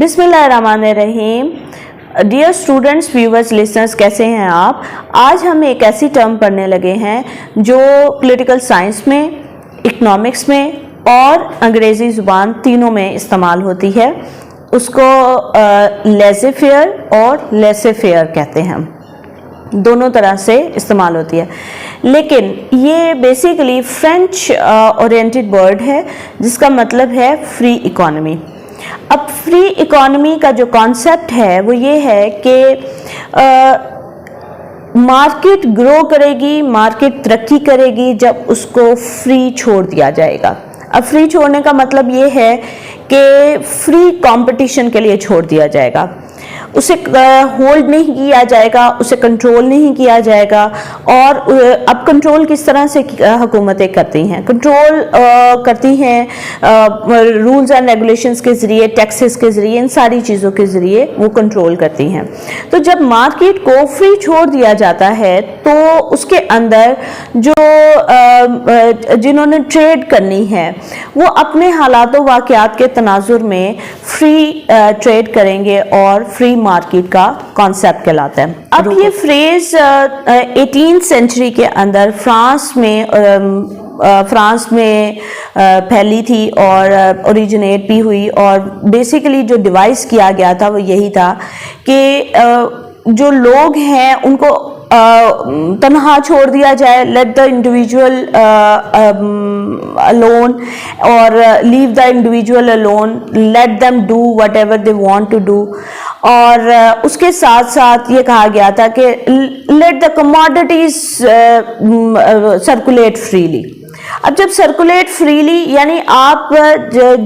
बिस्मिल्लाहिर्रहमानिर्रहीम। Dear students, viewers, listeners, कैसे हैं आप? आज हम एक ऐसी टर्म पढ़ने लगे हैं जो पॉलिटिकल साइंस में, इकोनॉमिक्स में और अंग्रेज़ी ज़ुबान तीनों में इस्तेमाल होती है। उसको लेज़े फेयर और लेसे फेयर कहते हैं। दोनों तरह से इस्तेमाल होती है, लेकिन ये बेसिकली फ्रेंच ओरिएंटेड वर्ड है जिसका मतलब है फ्री इकोनॉमी। अब फ्री इकोनॉमी का जो कॉन्सेप्ट है वो ये है कि मार्केट ग्रो करेगी, मार्केट तरक्की करेगी जब उसको फ्री छोड़ दिया जाएगा। अब फ्री छोड़ने का मतलब ये है कि फ्री कंपटीशन के लिए छोड़ दिया जाएगा, उसे होल्ड नहीं किया जाएगा, उसे कंट्रोल नहीं किया जाएगा। और अब कंट्रोल किस तरह से हुकूमतें करती हैं? कंट्रोल करती हैं रूल्स एंड रेगुलेशंस के ज़रिए, टैक्सेस के ज़रिए, इन सारी चीज़ों के ज़रिए वो कंट्रोल करती हैं। तो जब मार्केट को फ्री छोड़ दिया जाता है तो उसके अंदर जो जिन्होंने ट्रेड करनी है वो अपने हालातों वाक़यात के तनाजुर में फ्री ट्रेड करेंगे और फ्री मार्केट का कॉन्सेप्ट कहलाता है। अब ये फ्रेज 18th सेंचुरी के अंदर फ्रांस में फैली थी और ओरिजिनेट भी हुई, और बेसिकली जो डिवाइस किया गया था वो यही था कि जो लोग हैं उनको तन्हा छोड़ दिया जाए, लेट द इंडिविजुअल अलोन और leave the individual alone, let them do whatever they want to do. और उसके साथ साथ ये कहा गया था कि let the commodities circulate freely. अब जब सर्कुलेट फ्रीली यानी आप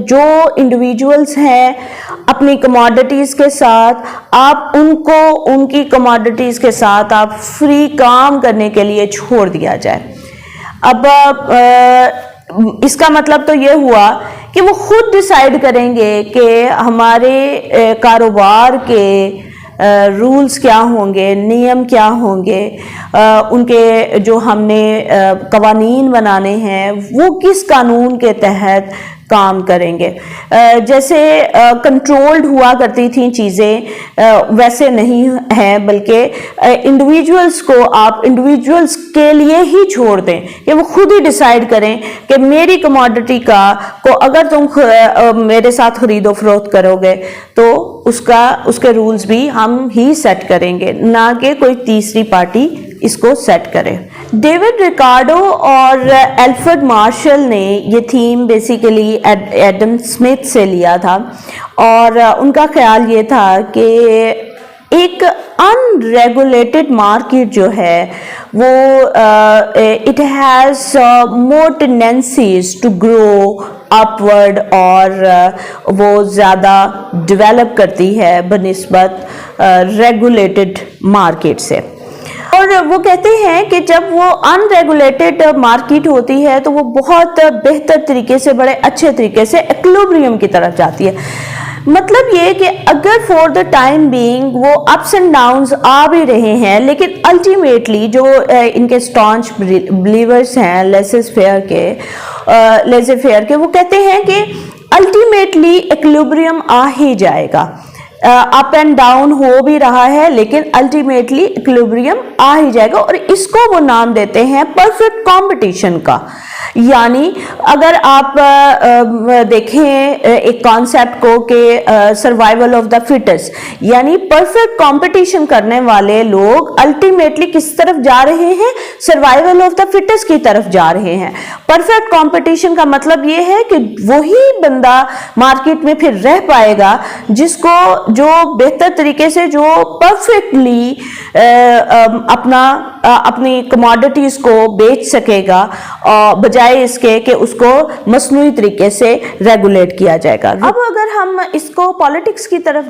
जो इंडिविजुअल्स हैं अपनी कमोडिटीज़ के साथ, आप उनको उनकी कमोडिटीज़ के साथ आप फ्री काम करने के लिए छोड़ दिया जाए। अब इसका मतलब तो ये हुआ कि वो खुद डिसाइड करेंगे कि हमारे कारोबार के रूल्स क्या होंगे, नियम क्या होंगे, उनके जो हमने कवानीन बनाने हैं वो किस कानून के तहत काम करेंगे। जैसे कंट्रोल्ड हुआ करती थी चीज़ें वैसे नहीं हैं, बल्कि इंडिविजुअल्स को आप इंडिविजुअल्स के लिए ही छोड़ दें कि वो खुद ही डिसाइड करें कि मेरी कमोडिटी को अगर तुम मेरे साथ खरीदो फरोख्त करोगे तो उसके रूल्स भी हम ही सेट करेंगे, ना कि कोई तीसरी पार्टी इसको सेट करे। डेविड रिकार्डो और एल्फ्रेड मार्शल ने ये थीम बेसिकली एडम स्मिथ से लिया था, और उनका ख्याल ये था कि एक अनरेगुलेटेड मार्केट जो है वो it has more tendencies to grow upward, और वो ज़्यादा डेवलप करती है बनिस्बत रेगुलेटेड मार्केट से। और वो कहते हैं कि जब वो अनरेगुलेटेड मार्केट होती है तो वो बहुत बेहतर तरीके से, बड़े अच्छे तरीके से इक्विलिब्रियम की तरफ जाती है। मतलब ये कि अगर फॉर द टाइम बीइंग वो अप्स एंड डाउन्स आ भी रहे हैं, लेकिन अल्टीमेटली जो इनके स्टॉन्च बिलीवर्स हैं लेज़े फेयर के, वो कहते हैं कि अल्टीमेटली इक्विलिब्रियम आ ही जाएगा। अप एंड डाउन हो भी रहा है लेकिन अल्टीमेटली इक्विलिब्रियम आ ही जाएगा, और इसको वो नाम देते हैं परफेक्ट कंपटीशन का। यानी अगर आप देखें एक कॉन्सेप्ट को कि सर्वाइवल ऑफ द फिटेस्ट, यानी परफेक्ट कंपटीशन करने वाले लोग अल्टीमेटली किस तरफ जा रहे हैं? सर्वाइवल ऑफ द फिटेस्ट की तरफ जा रहे हैं। परफेक्ट कंपटीशन का मतलब ये है कि वही बंदा मार्केट में फिर रह पाएगा जिसको जो बेहतर तरीके से, जो परफेक्टली अपनी कमोडिटीज को बेच सकेगा, बजाय इसके कि उसको मसनूई तरीके से रेगुलेट किया जाएगा। अब अगर हम इसको पॉलिटिक्स की तरफ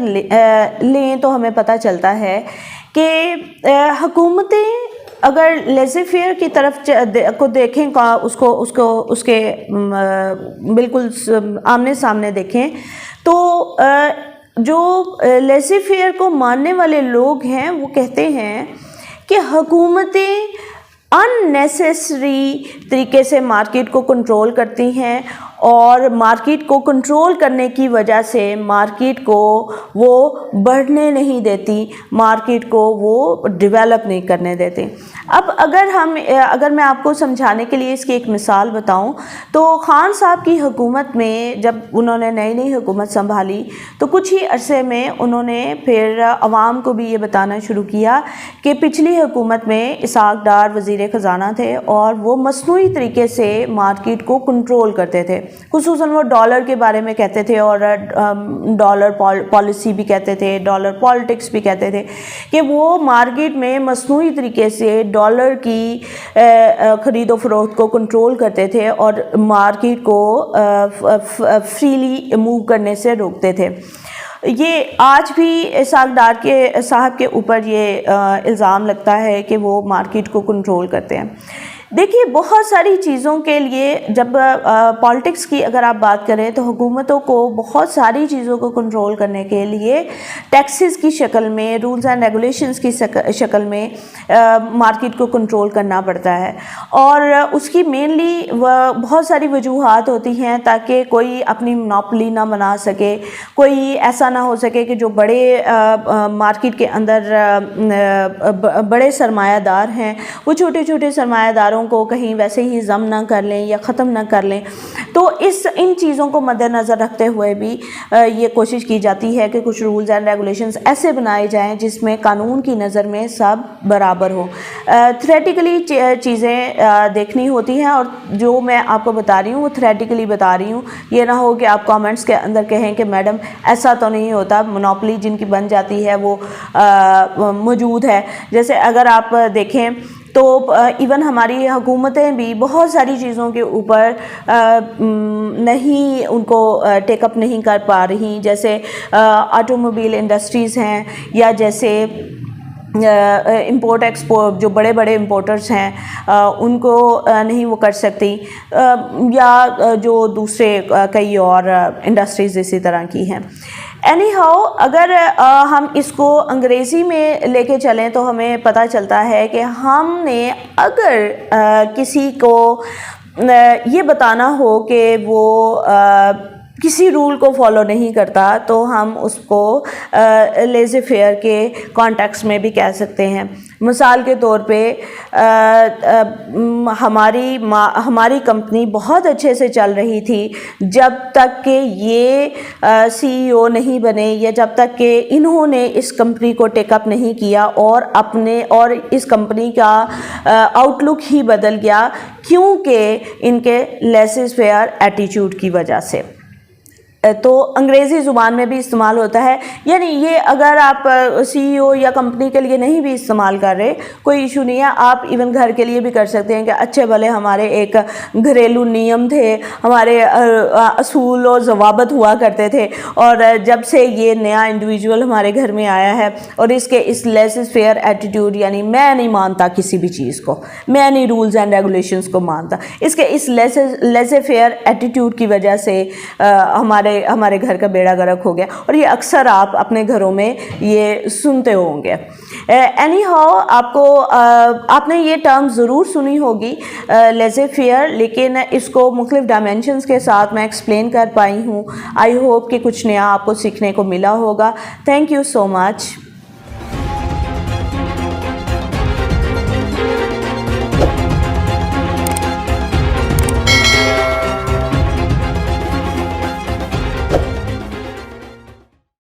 लें तो हमें पता चलता है कि हुकूमतें अगर लेज़े फेयर की तरफ को देखें, उसके बिल्कुल आमने सामने देखें, तो जो लेज़े फेयर को मानने वाले लोग हैं वो कहते हैं कि हुकूमतें अननेसेसरी तरीके से मार्केट को कंट्रोल करती हैं اور مارکیٹ کو کنٹرول کرنے کی وجہ سے مارکیٹ کو وہ بڑھنے نہیں دیتی, مارکیٹ کو وہ ڈیولپ نہیں کرنے دیتی. اب اگر میں آپ کو سمجھانے کے لیے اس کی ایک مثال بتاؤں تو خان صاحب کی حکومت میں جب انہوں نے نئی حکومت سنبھالی تو کچھ ہی عرصے میں انہوں نے پھر عوام کو بھی یہ بتانا شروع کیا کہ پچھلی حکومت میں اسحاق ڈار وزیر خزانہ تھے اور وہ مصنوعی طریقے سے مارکیٹ کو کنٹرول کرتے تھے, خصوصاً وہ ڈالر کے بارے میں کہتے تھے اور ڈالر پالیسی بھی کہتے تھے, ڈالر پالیٹکس بھی کہتے تھے کہ وہ مارکیٹ میں مصنوعی طریقے سے ڈالر کی خرید و فروخت کو کنٹرول کرتے تھے اور مارکیٹ کو فریلی موو کرنے سے روکتے تھے. یہ آج بھی اسحاق ڈار کے صاحب کے اوپر یہ الزام لگتا ہے کہ وہ مارکیٹ کو کنٹرول کرتے ہیں. دیکھیے بہت ساری چیزوں کے لیے جب پالیٹکس کی اگر آپ بات کریں تو حکومتوں کو بہت ساری چیزوں کو کنٹرول کرنے کے لیے ٹیکسز کی شکل میں, رولز اینڈ ریگولیشنز کی شکل میں مارکیٹ کو کنٹرول کرنا پڑتا ہے, اور اس کی مینلی بہت ساری وجوہات ہوتی ہیں تاکہ کوئی اپنی مونوپلی نہ بنا سکے, کوئی ایسا نہ ہو سکے کہ جو بڑے مارکیٹ کے اندر بڑے سرمایہ دار ہیں وہ چھوٹے چھوٹے سرمایہ داروں کو کہیں ویسے ہی ضم نہ کر لیں یا ختم نہ کر لیں. تو ان چیزوں کو مد نظر رکھتے ہوئے بھی یہ کوشش کی جاتی ہے کہ کچھ رولز اینڈ ریگولیشنز ایسے بنائے جائیں جس میں قانون کی نظر میں سب برابر ہو. تھریٹیکلی چیزیں دیکھنی ہوتی ہیں اور جو میں آپ کو بتا رہی ہوں وہ تھریٹیکلی بتا رہی ہوں, یہ نہ ہو کہ آپ کامنٹس کے اندر کہیں کہ میڈم ایسا تو نہیں ہوتا, مونوپلی جن کی بن جاتی ہے وہ موجود ہے. جیسے اگر آپ دیکھیں تو ایون ہماری حکومتیں بھی بہت ساری چیزوں کے اوپر نہیں ان کو ٹیک اپ نہیں کر پا رہی, جیسے آٹو موبائل انڈسٹریز ہیں یا جیسے امپورٹ ایکسپورٹ جو بڑے بڑے امپورٹرز ہیں ان کو نہیں وہ کر سکتی, یا جو دوسرے کئی اور انڈسٹریز اسی طرح کی ہیں. اینی ہاؤ اگر ہم اس کو انگریزی میں لے کے چلیں تو ہمیں پتہ چلتا ہے کہ ہم نے اگر کسی کو یہ بتانا ہو کہ وہ کسی رول کو فالو نہیں کرتا تو ہم اس کو لیزی فیئر کے کانٹیکس میں بھی کہہ سکتے ہیں. مثال کے طور پہ ہماری کمپنی بہت اچھے سے چل رہی تھی جب تک کہ یہ سی ای او نہیں بنے یا جب تک کہ انہوں نے اس کمپنی کو ٹیک اپ نہیں کیا اور اس کمپنی کا آؤٹ لک ہی بدل گیا کیونکہ ان کے لیزی فیئر ایٹیٹیوڈ کی وجہ سے. تو انگریزی زبان میں بھی استعمال ہوتا ہے, یعنی یہ اگر آپ سی ای او یا کمپنی کے لیے نہیں بھی استعمال کر رہے کوئی ایشو نہیں ہے, آپ ایون گھر کے لیے بھی کر سکتے ہیں کہ اچھے بھلے ہمارے ایک گھریلو نیم تھے, ہمارے اصول و ضوابط ہوا کرتے تھے, اور جب سے یہ نیا انڈیویجول ہمارے گھر میں آیا ہے اور اس کے اس لیزی فیئر ایٹیٹیوڈ, یعنی میں نہیں مانتا کسی بھی چیز کو, میں نہیں رولز اینڈ ریگولیشنز کو مانتا, اس کے اس لیزی فیئر ایٹیٹیوڈ کی وجہ سے ہمارے گھر کا بیڑا غرق ہو گیا, اور یہ اکثر آپ اپنے گھروں میں یہ سنتے ہوں گے. اینی ہاؤ آپ نے یہ ٹرم ضرور سنی ہوگی لیزی فیئر, لیکن اس کو مختلف ڈائمینشنز کے ساتھ میں ایکسپلین کر پائی ہوں. آئی ہوپ کہ کچھ نیا آپ کو سیکھنے کو ملا ہوگا. Thank you so much.